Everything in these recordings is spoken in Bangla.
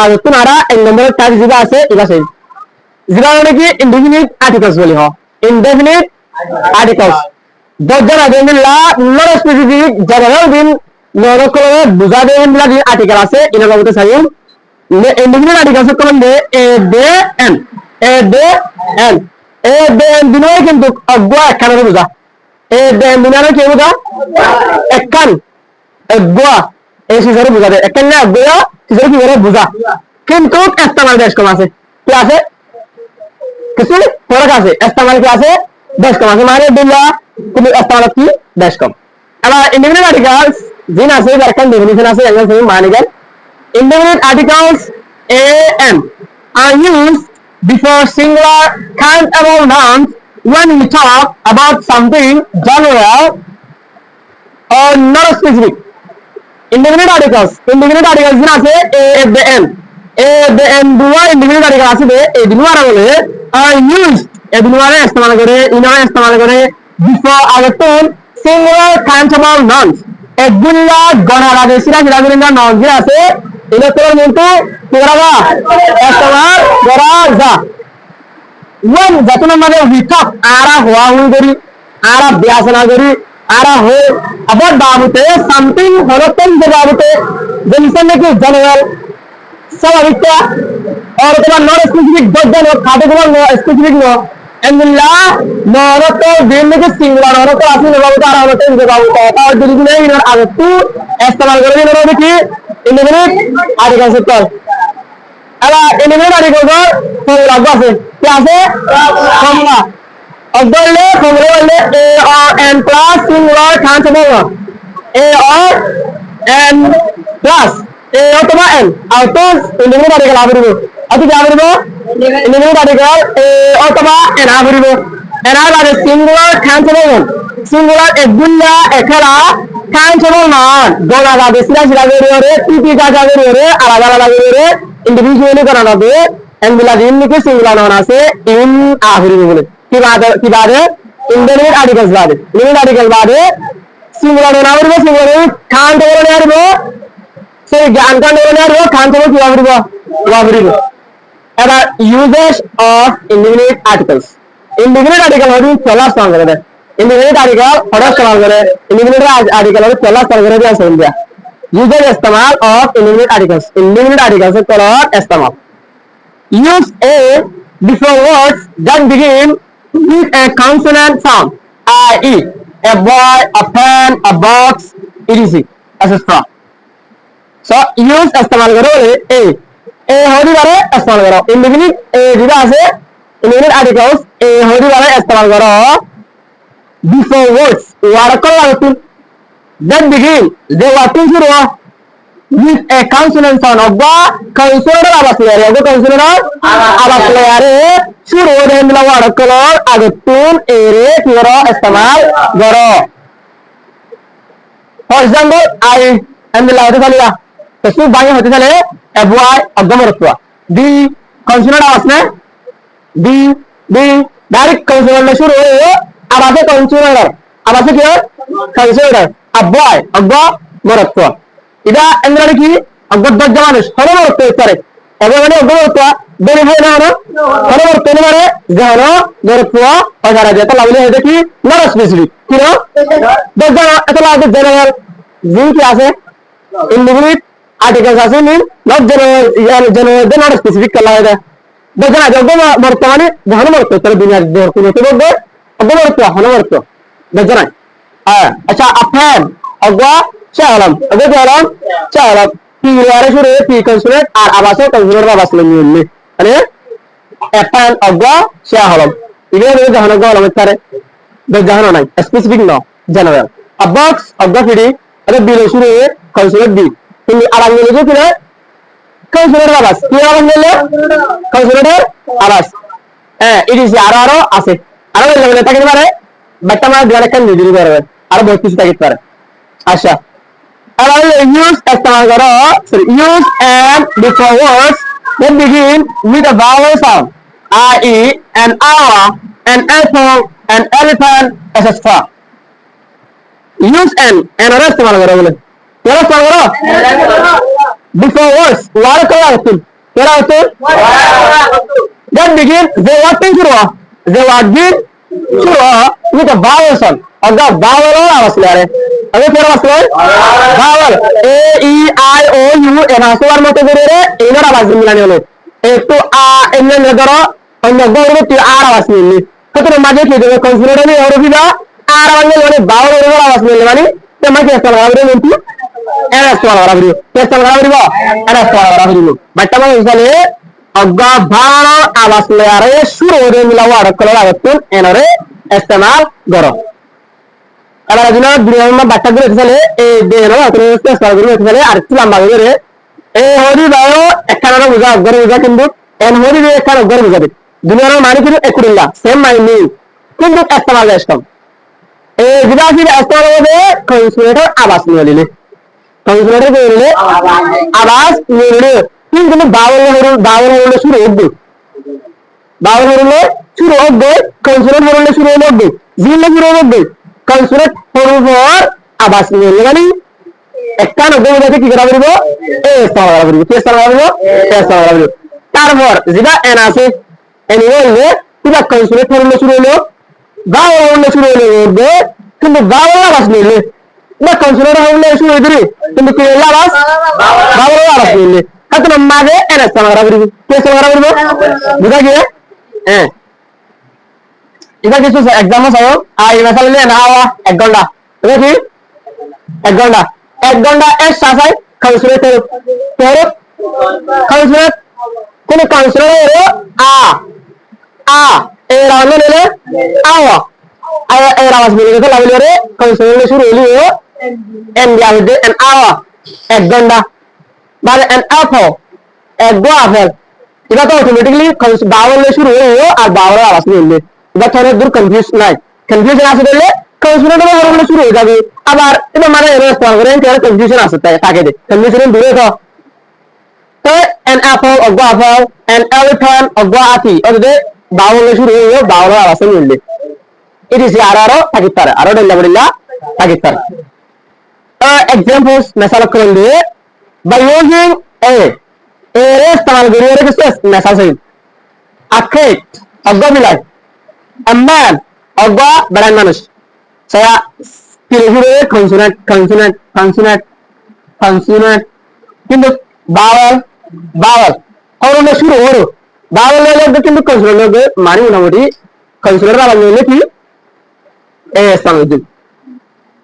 আগতun ara এক নম্বরের টাইপ যেটা আছে এটা সেই যেটা মানে কি ইনডিফিনিট আর্টিকেলস বলি হয় ইনডিফিনিট আর্টিকেলস দরজার আগে মিল্লা নর স্পেসিফিক জেনারেল দিন নর করে বুঝা দেন মিল্লা দিন আর্টিকেল আছে ইনা বাবুতে সাইম ইনডিফিনিট আর্টিকেলস কমেন্ট দে দে এন দে এন দে এন দিনই কিন্তু অগবা একখানে বুঝা দে এন দিনারে কি বুঝা একখান অগবা এই সিজারে বুঝা দে একখান না অগবা সিজারে কি করে বুঝা কিন্তু ইস্তেমাল বেশ কম আছে কি আছে কিছু ফরক আছে ইস্তেমাল কি আছে বেশ কম আছে মানে দিলা কিন্তু ইস্তেমাল কি বেশ কম এবার ইনডিফিনিট আর্টিকেলস জিন আছে যার কান ডেফিনিশন আছে এগুলো সব মানে গেল indefinite articles am are used before singular countable nouns when we talk about something general or not specific. Indefinite articles din আছে at the end দুয়া indefinite article আছে দে এই দুয়ারা বলে are used এই দুয়ারা ইস্তেমাল করে ইনারা ইস্তেমাল করে before আগতন singular countable nouns এগুলা গণার আগে সিরা সিরা করে না নাউন যে আছে এটা তোর কিন্তু কি করা ইস্তেমাল করা যা when যতন মানে we talk আরা হওয়া হুই করি আরা ব্যাসনা করি আরা হো আবার বাবুতে সামথিং হরতন যে বাবুতে যে নিসন কি জেনারেল স্বাভাবিকটা और তোমার নন স্পেসিফিক দজন খাটে তোমার স্পেসিফিক নো এমলা নরত দিন থেকে সিঙ্গুলার নরত আছে না বাবু তারা হরতন যে বাবু তার যদি নেই আর আগে তু ইস্তেমাল করে দিন রবে কি ইনডিফিনিট আর্টিকেল সেক্টর এলা ইনডিফিনিট আর্টিকেল ফর্মুলা আছে কি আছে ফর্মুলা অগলে ফর্মুলা বলে a or n plus singular countable a or n plus a অথবা n আউট ইনডিফিনিট আর্টিকেল আবরিব অতি কি আবরিব ইনডিফিনিট আর্টিকেল a অথবা n আবরিব n আর লাগে সিঙ্গুলার countable সিঙ্গুলার এগুলা এখালা countable নন গোলা লাগে সিরা সিরা করে টিটি জায়গা করে আলাদা আলাদা করে ইন্ডিভিজুয়ালি করা হবে n গুলা দিন কি সিঙ্গুলার নন আছে in আবরিব বলে কি বাদে ইনডিফিনিট আর্টিকেলস বাদে ইনডিফিনিট আর্টিকেল বাদে সিঙ্গুলার নন আবরিব সিঙ্গুলার countable আবরিব সেই জ্ঞান কান্ডবলে আর countable কি আবরিব এবার uses of indefinite articles indefinite article হলো চলা সমান করে দেয় ইনডিফিনিট আর্টিকেল হঠাৎ সমান করে ইনডিফিনিট আর্টিকেল হলো চলা সমান করে দেয় সমঝা ইউজেস ইস্তেমাল অফ ইনডিফিনিট আর্টিকেলস করার ইস্তেমাল use a before words that begin with a consonant sound i.e. a boy, a pen, a box, etc. etc. So use इस्तेमाल करो ए होदी बारे इस्तेमाल करो इंडिफिनिट ए जेटा আছে इंडिफिनिट आर्टिकल्स ए होदी बारे इस्तेमाल करो before words ওয়ার্ড কল লাগতুন that begin যে ওয়ার্ড শুরু with a consonant sound অবা consonant আওয়াজ লাগে অবা consonant আওয়াজ লাগে শুরু হয়ে মিলা ওয়ার্ড কল আগতুন এরে কি করো ইস্তেমাল করো for example I am the loud वाला तो बाई होते चले एबवाई अगमरत्वा दी कंसोनेंट आवाज में दी डायरेक्ट कंसोनेंट शुरू हो आवाज कंसोनेंट आवाज क्या कंसोनेंट अबवाई अगमरत्वा इदा अंदर की अगद जमाने हरमरत्वा करे एबे माने अगमरत्वा बेरे भाई ना हरमरत्वा माने जानो मरत्वा और जारा जेता लागले है कि नॉट स्पेसिफिक कि ना दजना एत लागे जनरल जिन क्या है इंडिफिनिट आर्टिकल्स আছে mean not general not specific করা হয় দजना জগ বর্তমানে জানো মরতো তাহলে দুনিয়ার দেহ কোন তো বলবে অগমরত্ব হনমরত্ব দजना আচ্ছা আফান অগা চালাম চালাম কি আরে শুরু পি কনসোনেন্ট আর আবাসে কনসোনেন্ট আবাস নিয়ে মানে আফান অগা চালাম ইলে জানো গলম তারে জানো নাই স্পেসিফিক ন জেনারেল a box অগা ফিডি আরে বিলে শুরু কনসোনেন্ট বি কিন্তু আলাদা বলে কি রে কনসোনেন্ট আবাস কি আলাদা বলে কনসোনেন্ট আবাস ইট ইজ আরো আছে আরো বলে থাকে পারে বাট্টা মা দিলে কেন দিদি করবে আর বহুত কিছু থাকে পারে আচ্ছা আবার ইউজ ইস্তেমাল করো sorry use and before words that begin with a vowel sound i.e. an hour an apple an elephant etc. use and ইস্তেমাল করো বলে before words word kala hotul kala hotul that begin the word thing shuru the word begin shuru with a vowel sound aga vowel awas le are aga kera awas le vowel a e i o u এনা সবার মতো করে রে এনার আওয়াজ মিলানি হলো একটু আ এমন ধরো অন্য গরু তুই আর আওয়াজ নিলি কত মাঝে কি দেবে কনসোনেন্ট আমি আর দিবা আর আওয়াজ মানে vowel এর আওয়াজ মিললে মানে তোমাকে একটা ভাবে বলছি era suara barabiru pesta barabiru era suara barabiru batta ma isale agga bhana awas le are shuru ore milawa arakala agatun enore istemal goro ala jina dunia batta gure isale e de no atro pesta gure isale arti lamba gure e hori bayo ekkanara buja goro buja kindu en hori be ekkana goro buja de dunia no mani kiru ekurilla same mani kindu istemal estam e jida fir istemal hobe consonant awas nilile consonant করলে আওয়াজ নিলে কিন্তু বাউল হলে শুরু হবে বাউল হলে শুরু হবে কনসোনেন্ট হলে শুরু হবে জিলে শুরু হবে কনসোনেন্ট হওয়ার পর আওয়াজ নিলে মানে একটা নব্বই মধ্যে কি করা বলবো এ স্থান করা বলবো কি স্থান করা বলবো এ স্থান করা বলবো তারপর যেটা এন আছে এন হলে পুরো কনসোনেন্ট হলে শুরু হলো বাউল হলে শুরু হলো কিন্তু বাউল আওয়াজ নিলে না কনসোনেন্ট হলে শুরু হইবে কিন্তু কি আওয়াজ বাবুর আওয়াজ নিলে কত নম্বরে এনএস সামরা বলবো কে সামরা বলবো বুঝা গিয়ে হ্যাঁ এটা কিছু एग्जाम আছে আই মাসালে না আওয়া 1 ঘন্টা ঠিক আছে 1 ঘন্টা এর সাথে কনসোনেন্ট তোর কনসোনেন্ট কোন কনসোনেন্ট আ এর আওয়াজ নিলে আওয়া এর আওয়াজ নিলে তো লাগলে রে কনসোনেন্ট শুরু হইলো and the other day an hour এক ঘন্টা মানে an apple এক apple এটা তো অটোমেটিক্যালি বাউল শুরু হয়ে আর বাউল আওয়াজ নিলে এটা থরে দূর কনফিউশন আছে বলে কনসোনেন্ট বাউল শুরু হয়ে যাবে আবার এটা মানে এর স্টার করে এর কনফিউশন আছে তাই তাকে দে কনফিউশন দূরে তো an apple of apple an elephant of ati ওদের বাউল শুরু হয়ে বাউল আওয়াজ নিলে it is আরো থাকিতারে আরো ডেলা থাকিতারে examples misal kerende by using a istimal guri ore kise misal sahi a cat agga bilai a man agga badan manush saya pilih consonant কিন্তু vowel और शुरू हो vowel ले लेते কিন্তু consonant लोग मारी मोटामोटी consonant वाला ले लेती ए समझ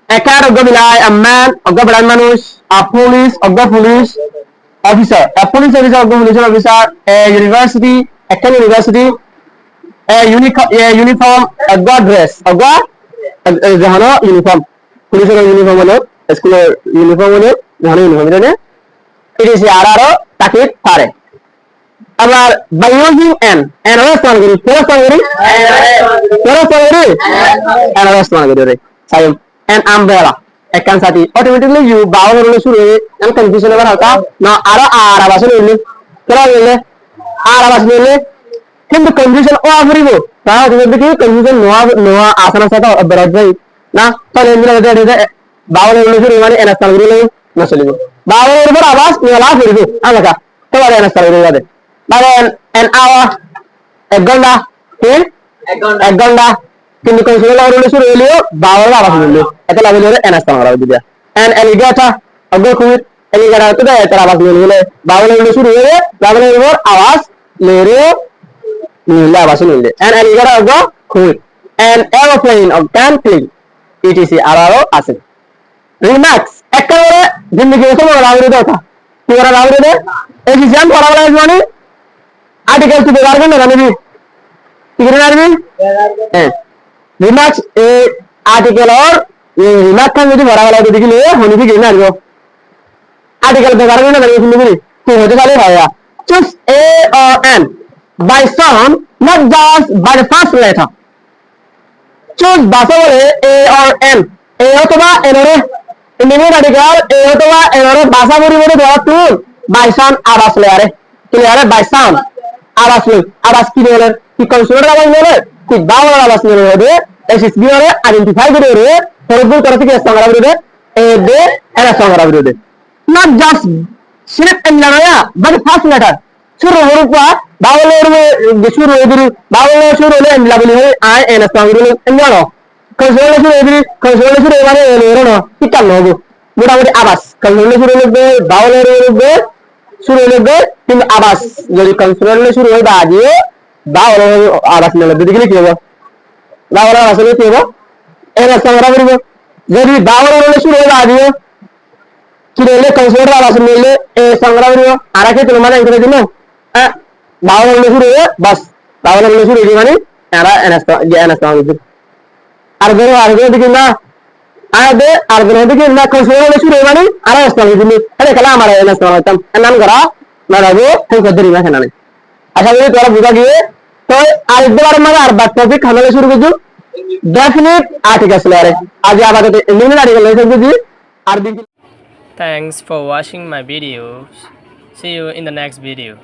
a cat of bilai a man of badan manush a police of police officer a police officer of police officer a university a uniform a dress of jahano uniform police uniform holo school uniform holo jahano uniform jane it is araro takit pare abar by using an restaurant guri restaurant guri sayang an umbrella ekkan sati automatically you vowel hole shuru hoye and confusion ebar hota na aro ar awas hole kera hole ar awas hole কিন্তু confusion o afribo তাহলে তুমি দেখি confusion নোয়া আসার সাথে বেরোয় যাই না তাহলে এমনি হতে vowel hole shuru মানে এনা স্থান গরি না চলিব vowel এর উপর আওয়াজ নিলা ফিরবে আমাকা তাহলে এনা স্থান গরি যাবে মানে an hour এক ঘন্টা কি এক ঘন্টা কিন্তু কনসোনেন্ট হলে শুরু হলো vowel আওয়াজ নিলে এটা লাগলে এনা স্থান করা দিবা an alligator আগো কুইট alligator তো এটা আওয়াজ নিলে vowel হলে শুরু হয়ে vowel এর উপর আওয়াজ লেরে নিলে আওয়াজ নিলে an alligator আগো quit an aeroplane of can plane etc আরো আছে রিমার্কস একেবারে জিন্দেগি এসব রাউরে কথা কি করা রাউরে দে এক্সাম করা বলা মানে আর্টিকেল তুই ব্যবহার করলে জানিবি কি করে জানিবি হ্যাঁ রিমার্কস এ आर्टिकल और ये रिमार्क का जो बड़ा वाला तो देखिए होने की गिरना है आर्टिकल पे करने ना सुनने के लिए तो होते वाले भाया choose a or n by sound not just by the first letter choose भाषा बोले a or n a अथवा n रे इंडियन आर्टिकल a अथवा n रे भाषा बोली बोले तो तू by sound आवाज ले आ रहे क्लियर है by sound आवाज की बोले कि कंसोनेंट आवाज बोले कि vowel आवाज बोले এসএস বি এর আইডেন্টিফাই করে রে পরবর্তী তরফ থেকে সংগ্রহ করে এ দে এরা সংগ্রহ করে দে নট জাস্ট সিরিপ এমলায়া বাট ফার্স্ট লেটার শুরু হরুপ বা বাউলের শুরু হইদিরি বাউলের শুরু হলে এমলা বলি হয় আই এন এস বাংলা এমলানো কনসোলেশন শুরু হইদিরি কনসোলেশন শুরু মানে এলো কিতাল নগো মোটামুটি আবাস কনসোলেশন শুরু হলে বাউলের শুরু হলে কিন্তু আবাস যদি কনসোলেশন শুরু হয় বাজিয়ে বাউলের আবাস নেলে দিদি কি হবে বাউলের আবাস হলে কি হবে এন এস বাংলা করিব যদি বাউলের শুরু হয় বাজিয়ে Kirele consider alas mele sangra brio arake tulmana ingre dino bawala le suru bas bawala le suru di mani ara enasta gitu argano dikinna ade argano dikinna consider le suru mani ara enasta gitu ade kala amara enasta tam nan gara narago hay kadri ma kanane আশা করি তোরা বুঝা গিয়ে তো আরেকবার আমরা আর বাদ টপিক হামলে শুরু করব ডেফিনিট আর্টিকেলস লারে আজ আপাতত ইংলিশ আর্টিকেল লেখা বুঝি আর Thanks for watching my videos. See you in the next video.